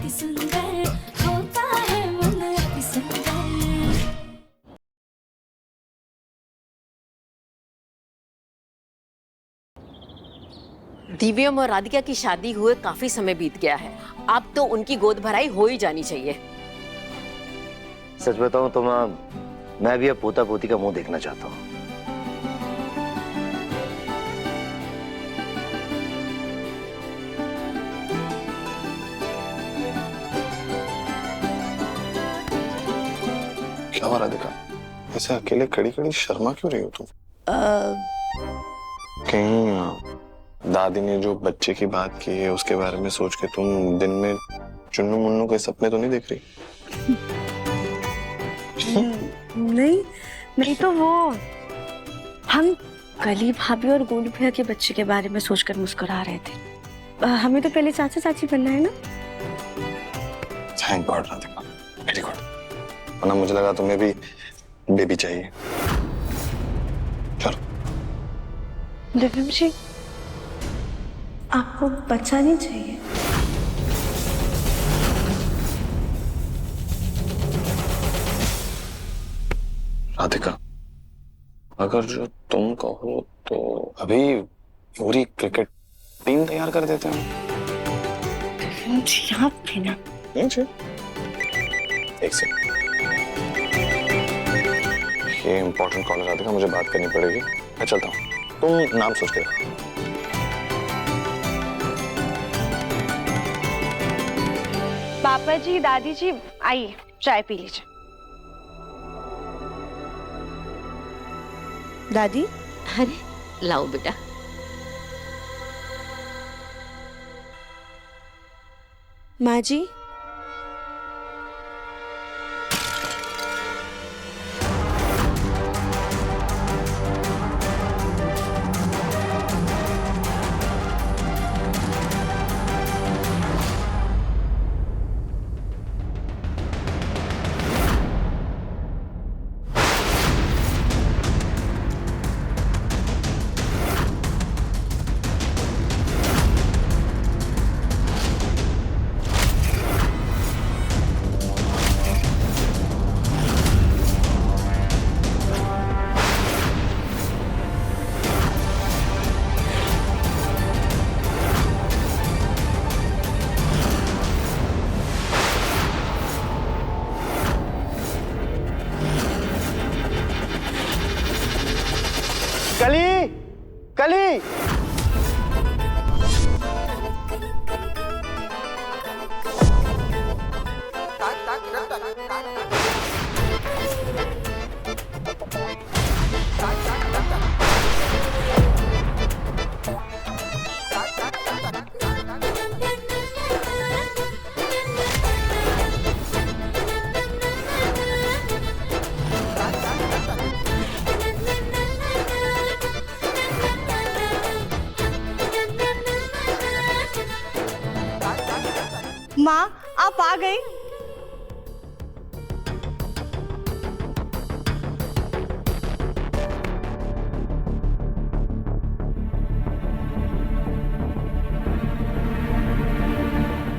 अति सुंदर होता है मन अति सुंदर। दिव्यम और राधिका की शादी हुए काफी समय बीत गया है, अब तो उनकी गोद भराई हो ही जानी चाहिए। सच बताऊं तो मैं भी अब पोता पोती का मुंह देखना चाहता हूँ। क्या हो राधिका, ऐसे अकेले खड़ी खड़ी शर्मा क्यों रही हो तुम? कहीं दादी ने जो बच्चे की बात की है उसके बारे में सोच के तुम दिन में चुन्नू मुन्नू के सपने तो नहीं देख रही? नहीं नहीं, तो वो हम कली भाभी और गोलू भैया के बच्चे के बारे में सोचकर मुस्कुरा रहे थे। हमें तो पहले चाचा चाची बनना है ना। Thank God Radhika, very good. वरना मुझे लगा तुम्हें भी बेबी चाहिए। चलो। दिव्यम जी, आपको बच्चा नहीं चाहिए? राधिका, अगर जो तुम कहो तो अभी पूरी क्रिकेट टीम तैयार कर देते हैं। दिव्यम जी, आप भी ना। एक सेकंड, ये इम्पोर्टेंट कॉल है राधिका, मुझे बात करनी पड़ेगी। मैं चलता हूँ, तुम नाम सोच के रखो। पापा जी, दादी जी, आइए चाय पी लीजिए। दादी, अरे लाओ बेटा। माँ जी, कली कली, माँ आप आ गई?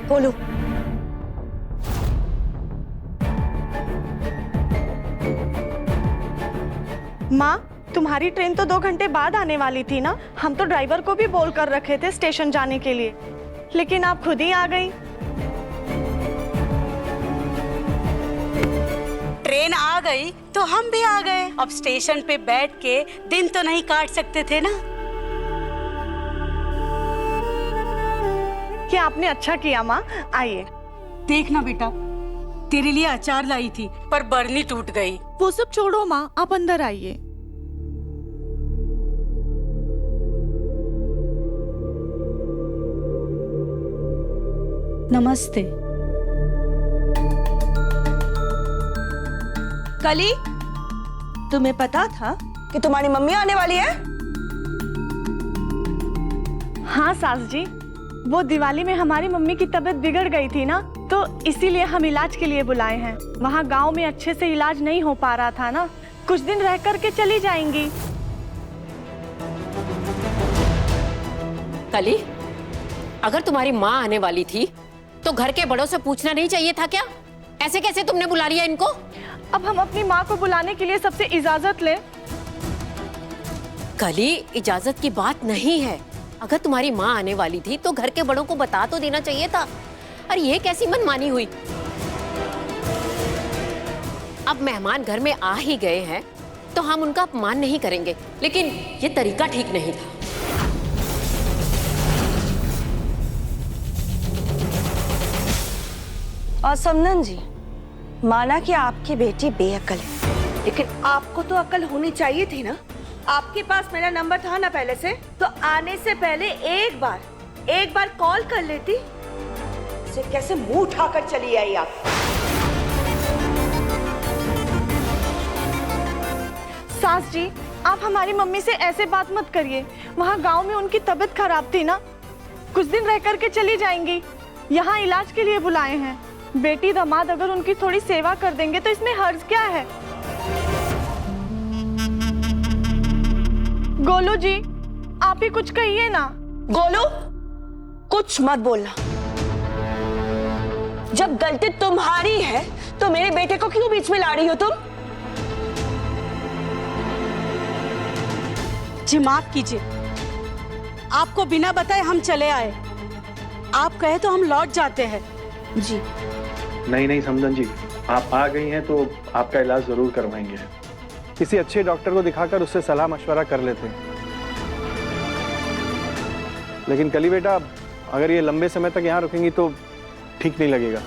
बोलो। माँ, तुम्हारी ट्रेन तो 2 घंटे बाद आने वाली थी ना। हम तो ड्राइवर को भी बोल कर रखे थे स्टेशन जाने के लिए, लेकिन आप खुद ही आ गई। ट्रेन आ गई तो हम भी आ गए। अब स्टेशन पे बैठ के दिन तो नहीं काट सकते थे ना। क्या आपने अच्छा किया माँ, आइए। देखना बेटा, तेरे लिए अचार लाई थी पर बरनी टूट गई। वो सब छोड़ो माँ, आप अंदर आइए। नमस्ते। कली, तुम्हें पता था कि तुम्हारी मम्मी आने वाली है? हाँ सास जी, वो दिवाली में हमारी मम्मी की तबीयत बिगड़ गई थी ना, तो इसीलिए हम इलाज के लिए बुलाए हैं। वहाँ गांव में अच्छे से इलाज नहीं हो पा रहा था ना, कुछ दिन रह कर के चली जाएंगी। कली, अगर तुम्हारी माँ आने वाली थी तो घर के बड़ों से पूछना नहीं चाहिए था क्या? ऐसे कैसे तुमने बुला लिया इनको? अब हम अपनी माँ को बुलाने के लिए सबसे इजाजत लें? कली, इजाजत की बात नहीं है। अगर तुम्हारी माँ आने वाली थी तो घर के बड़ों को बता तो देना चाहिए था। अरे ये कैसी मनमानी हुई? अब मेहमान घर में आ ही गए हैं तो हम उनका अपमान नहीं करेंगे, लेकिन ये तरीका ठीक नहीं था। और समनन जी, माना कि आपकी बेटी बेअक्ल है, लेकिन आपको तो अक्ल होनी चाहिए थी ना। आपके पास मेरा नंबर था ना पहले से, तो आने से पहले एक बार कॉल कर लेती। इसे कैसे मुंह उठाकर चली आई आप? सास जी, आप हमारी मम्मी से ऐसे बात मत करिए। वहाँ गांव में उनकी तबीयत खराब थी ना, कुछ दिन रह करके चली जाएंगी। यहाँ इलाज के लिए बुलाए हैं। बेटी दामाद अगर उनकी थोड़ी सेवा कर देंगे तो इसमें हर्ज क्या है? गोलू जी, आप ही कुछ कहिए ना। गोलू, कुछ मत बोलना। जब गलती तुम्हारी है तो मेरे बेटे को क्यों बीच में ला रही हो तुम? जी माफ कीजिए, आपको बिना बताए हम चले आए। आप कहे तो हम लौट जाते हैं। जी नहीं समदन जी, आप आ गई हैं तो आपका इलाज जरूर करवाएंगे। किसी अच्छे डॉक्टर को दिखाकर उससे सलाह मशवरा कर लेते हैं। लेकिन कली बेटा, अगर ये लंबे समय तक यहाँ रुकेंगी तो ठीक नहीं लगेगा।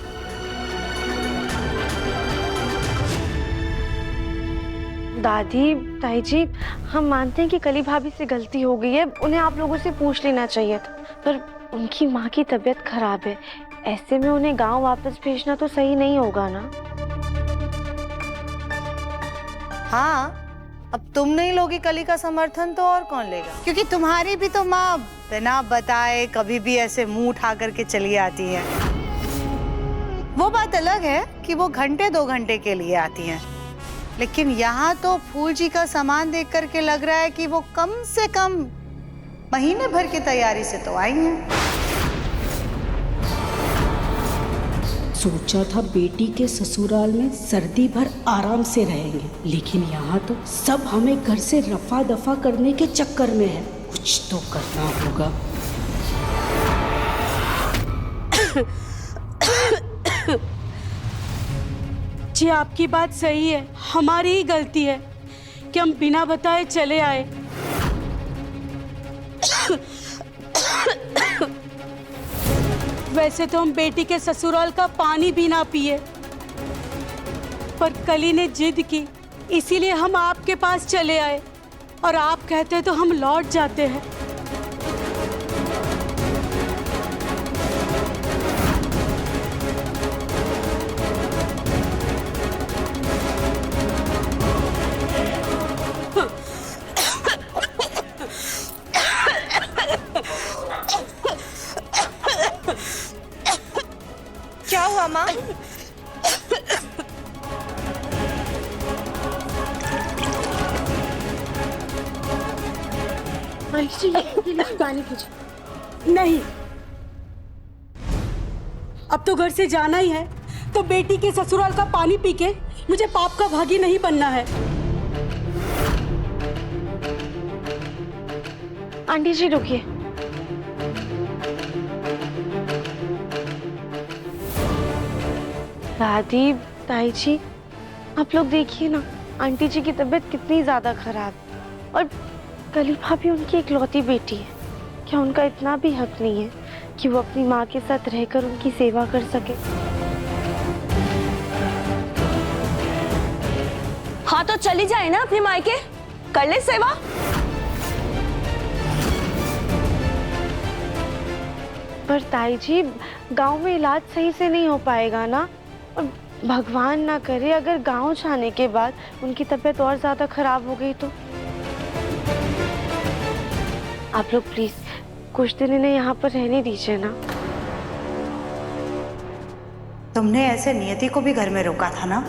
दादी, ताई जी, हम मानते हैं कि कली भाभी से गलती हो गई है। उन्हें आप लोगों से पूछ लेना चाहिए था, पर उनकी माँ की तबीयत खराब है। ऐसे में उन्हें गांव वापस भेजना तो सही नहीं होगा ना। हाँ, अब तुम नहीं लोगी कली का समर्थन तो और कौन लेगा? क्योंकि तुम्हारी भी तो माँ बिना बताए कभी भी ऐसे मुंह उठा करके चली आती है। वो बात अलग है कि वो घंटे 2 घंटे के लिए आती हैं, लेकिन यहाँ तो फूल जी का सामान देख करके लग रहा है कि वो कम से कम महीने भर की तैयारी से तो आई हैं। सोचा था बेटी के ससुराल में सर्दी भर आराम से रहेंगे, लेकिन यहाँ तो सब हमें घर से रफा दफा करने के चक्कर में है। कुछ तो करना होगा। जी आपकी बात सही है, हमारी ही गलती है कि हम बिना बताए चले आए। वैसे तो हम बेटी के ससुराल का पानी भी ना पिए, पर कली ने जिद की, इसीलिए हम आपके पास चले आए। और आप कहते तो हम लौट जाते हैं। क्या हुआ माँ? पानी नहीं, अब तो घर से जाना ही है, तो बेटी के ससुराल का पानी पी के मुझे पाप का भागी नहीं बनना है। आंटी जी रुकिए। दादी, ताई जी, आप लोग देखिए ना, आंटी जी की तबीयत कितनी ज्यादा खराब, और कली भाभी उनकी इकलौती बेटी है। क्या उनका इतना भी हक नहीं है कि वो अपनी माँ के साथ रहकर उनकी सेवा कर सके? हाँ तो चली जाए ना अपने मायके, कर ले सेवा। पर ताई जी, गांव में इलाज सही से नहीं हो पाएगा ना, और भगवान ना करे अगर गांव जाने के बाद उनकी तबीयत और ज्यादा खराब हो गई तो। आप लोग प्लीज कुछ दिन इन्हें यहाँ पर रहने दीजिए ना। तुमने ऐसे नियति को भी घर में रोका था ना?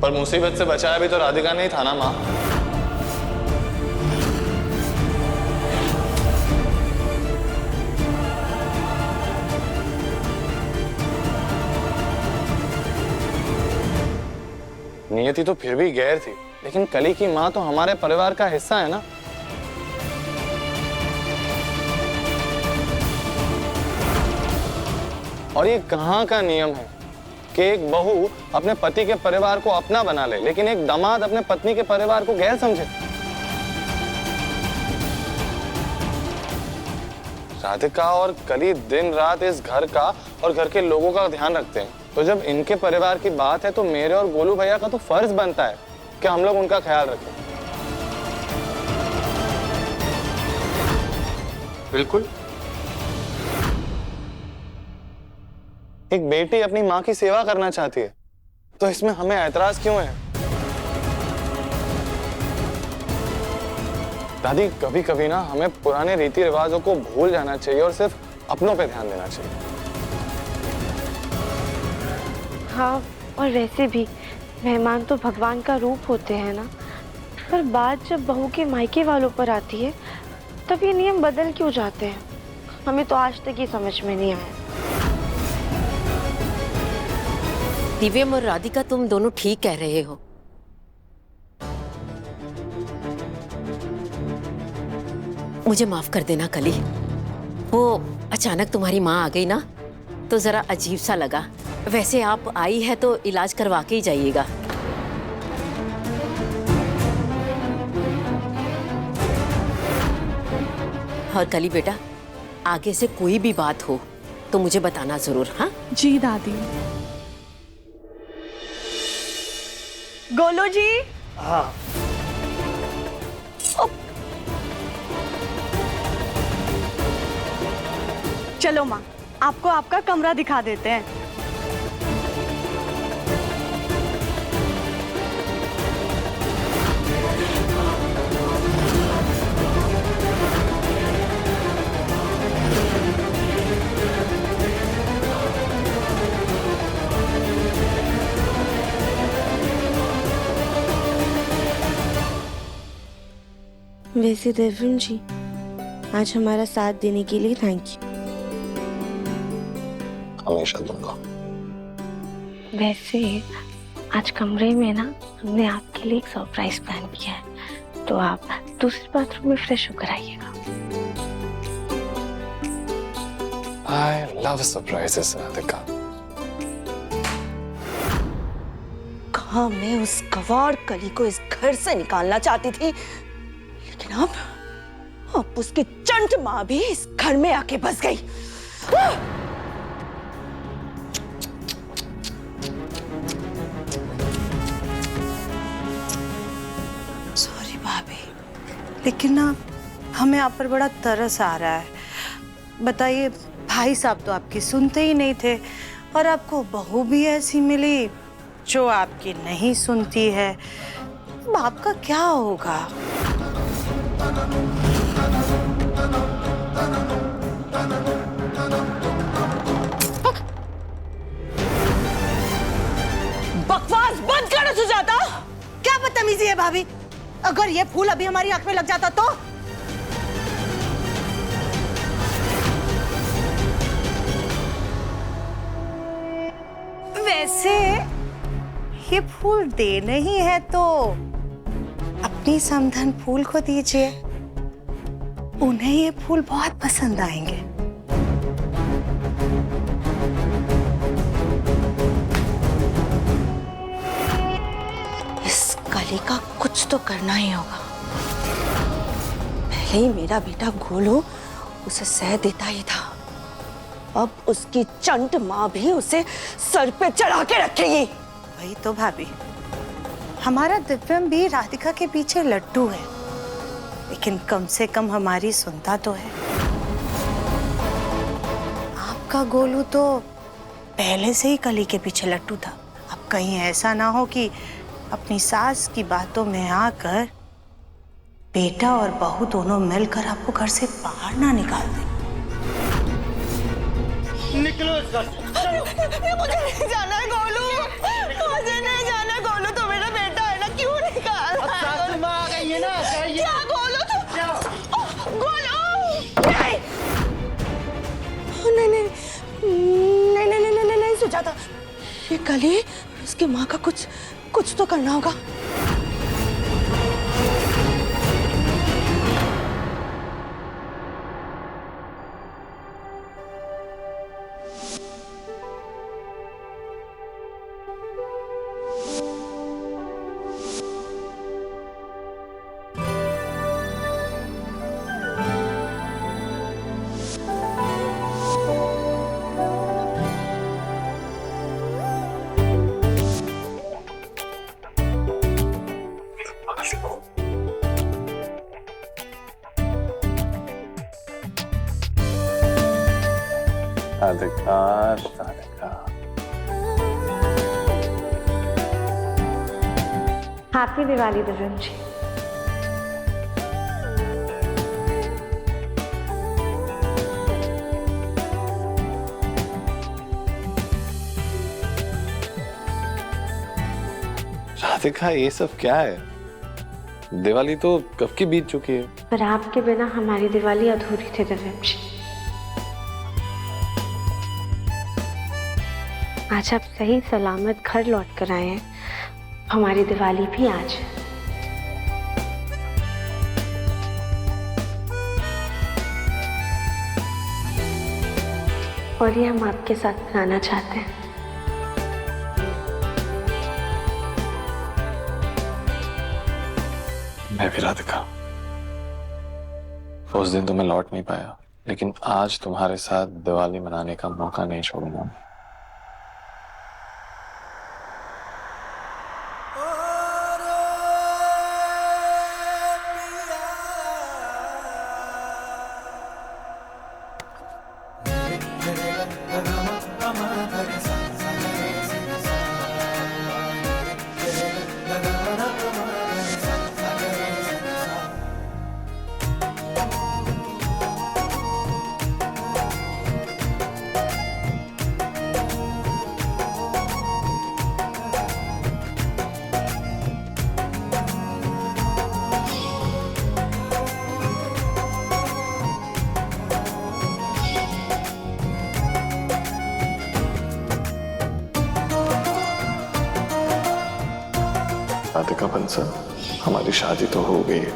पर मुसीबत से बचाया भी तो राधिका नहीं था ना माँ। नियति तो फिर भी गैर थी, लेकिन कली की माँ तो हमारे परिवार का हिस्सा है ना। और ये कहाँ का नियम है कि एक बहू अपने पति के परिवार को अपना बना ले, लेकिन एक दामाद अपने पत्नी के परिवार को गैर समझे। राधिका और कली दिन रात इस घर का और घर के लोगों का ध्यान रखते हैं, तो जब इनके परिवार की बात है तो मेरे और गोलू भैया का तो फर्ज बनता है कि हम लोग उनका ख्याल रखें। बिल्कुल। एक बेटी अपनी माँ की सेवा करना चाहती है, तो इसमें हमें ऐतराज क्यों है? दादी, कभी कभी ना हमें पुराने रीति रिवाजों को भूल जाना चाहिए और सिर्फ अपनों पे ध्यान देना चाहिए। हाँ, और वैसे भी मेहमान तो भगवान का रूप होते हैं ना। पर बात जब बहू के मायके वालों पर आती है तब ये नियम बदल क्यों जाते हैं? हमें तो आज तक ये समझ में नहीं आया। दिव्यम और राधिका, तुम दोनों ठीक कह रहे हो। मुझे माफ कर देना कली, वो अचानक तुम्हारी माँ आ गई ना तो जरा अजीब सा लगा। वैसे आप आई है तो इलाज करवा के ही जाइएगा। और कली बेटा, आगे से कोई भी बात हो तो मुझे बताना जरूर। हाँ जी दादी। गोलू जी। हाँ। चलो माँ, आपको आपका कमरा दिखा देते हैं। वैसे देवरन जी, आज हमारा साथ देने के लिए थैंक यू। हमेशा दूंगा। वैसे आज कमरे में ना हमने आपके लिए एक सरप्राइज प्लान किया है, तो आप दूसरे बाथरूम में फ्रेश होकर आइएगा। I love surprises, Radhika. कहाँ मैं उस गवार कली को इस घर से निकालना चाहती थी, लेकिन अब उसकी चंट माँ भी इस घर में आके बस गई। सॉरी भाभी, लेकिन ना हमें आप पर बड़ा तरस आ रहा है। बताइए, भाई साहब तो आपकी सुनते ही नहीं थे और आपको बहू भी ऐसी मिली जो आपकी नहीं सुनती है। अब आपका क्या होगा? बकवास बंद करो सुजाता। क्या बदतमीजी है भाभी? अगर ये फूल अभी हमारी आंख में लग जाता तो? वैसे ये फूल देने ही है तो अपनी समधन फूल को दीजिए, उन्हें ये फूल बहुत पसंद आएंगे। इस कली का कुछ तो करना ही होगा। पहले ही मेरा बेटा गोलू उसे सह देता ही था, अब उसकी चंट माँ भी उसे सर पे चढ़ा के रखेगी। वही तो भाभी, हमारा दिव्यम भी राधिका के पीछे लट्टू है, लेकिन कम से कम हमारी सुनता तो है। आपका गोलू तो पहले से ही कली के पीछे लट्टू था। अब कहीं ऐसा ना हो कि अपनी सास की बातों में आकर बेटा और बहू दोनों मिलकर आपको घर से बाहर ना निकाल दे। निकलो इस घर से। मुझे नहीं जाना है गोलू, मुझे नहीं जाना है गोलू, तो मेरा बेटा है ना, क्यों निकाल? सासू माँ आ गई है ना, चाहिए। क्या गोलू तो? गोलू नहीं नहीं नहीं नहीं नहीं नहीं नहीं सुजाता, ये कली इसकी माँ का कुछ कुछ तो करना होगा। राधिका, राधिका। हैप्पी दिवाली दिव्यम जी। राधिका, ये सब क्या है? दिवाली तो कब की बीत चुकी है। पर आपके बिना हमारी दिवाली अधूरी थी दिव्यम जी। आज आप सही सलामत घर लौट कर आए हैं, हमारी दिवाली भी आज है। और ये हम आपके साथ मनाना चाहते हैं। मैं भी राधिका, उस दिन तो मैं लौट नहीं पाया, लेकिन आज तुम्हारे साथ दिवाली मनाने का मौका नहीं छोड़ूंगा। राधिका बंसल, हमारी शादी तो हो गई है,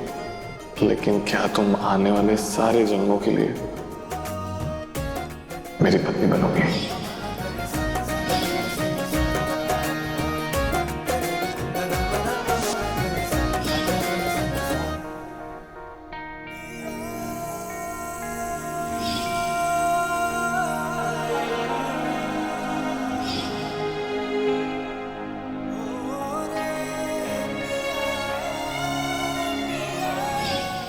लेकिन क्या तुम आने वाले सारे जन्मों के लिए मेरी पत्नी बनोगी?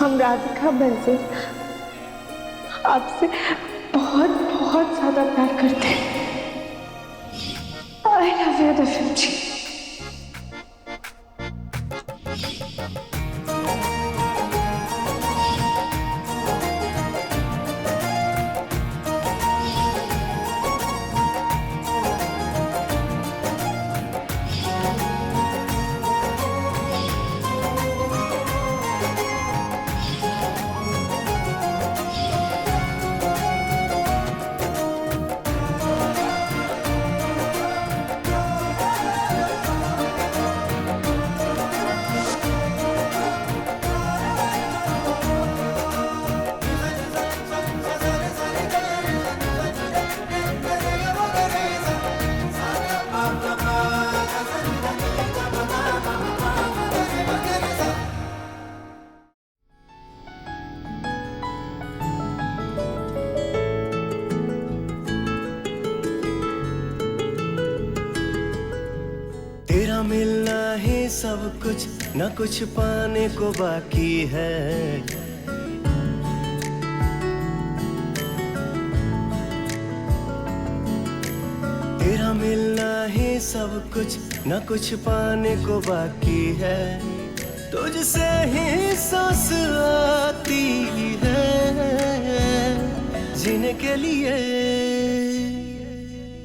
हम राधिका बंसल आपसे बहुत बहुत ज्यादा प्यार करते हैं। आई लव यू दिव्यम जी। तेरा मिलना ही सब कुछ, न कुछ पाने को बाकी है। तेरा मिलना ही सब कुछ, न कुछ पाने को बाकी है। तुझसे ही सांस आती है, जीने के लिए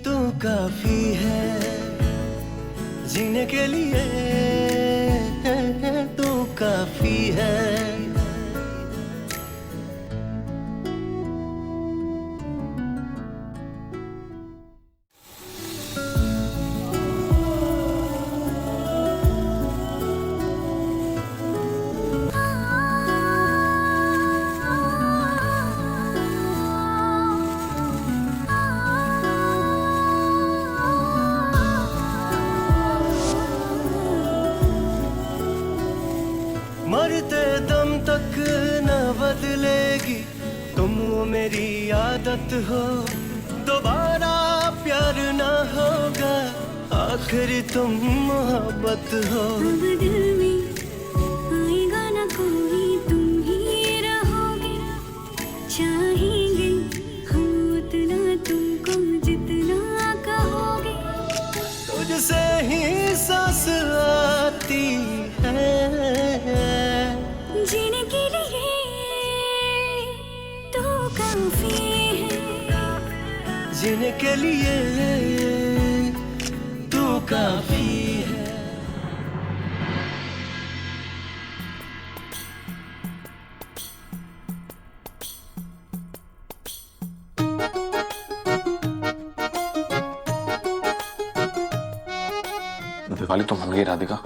तू काफी है। जीने के लिए तू काफी है। मेरी आदत हो, दोबारा प्यार ना होगा, आखिर तुम मोहब्बत हो। अब दिल में आएगा ना कोई, तुम ही रहोगे, चाहेंगे हम उतना तुमको जितना कहोगे। तुझसे ही सांस आती है, जीने के लिए तो काफी है, जीने के लिए तू काफी है। दिवाली तो मन गई राधिका,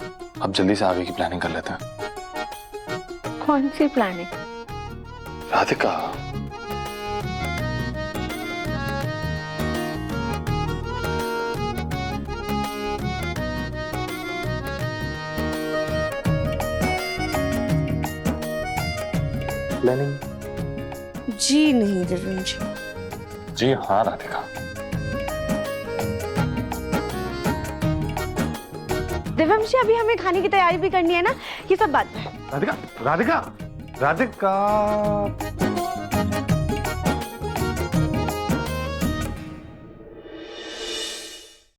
अब जल्दी से आगे की प्लानिंग कर लेते हैं। कौन सी प्लानिंग? राधिका, प्लानिंग? जी नहीं दिव्यम जी। जी हाँ राधिका। दिव्यम जी, अभी हमें खाने की तैयारी भी करनी है ना, ये सब बात है। राधिका, राधिका, राधिका।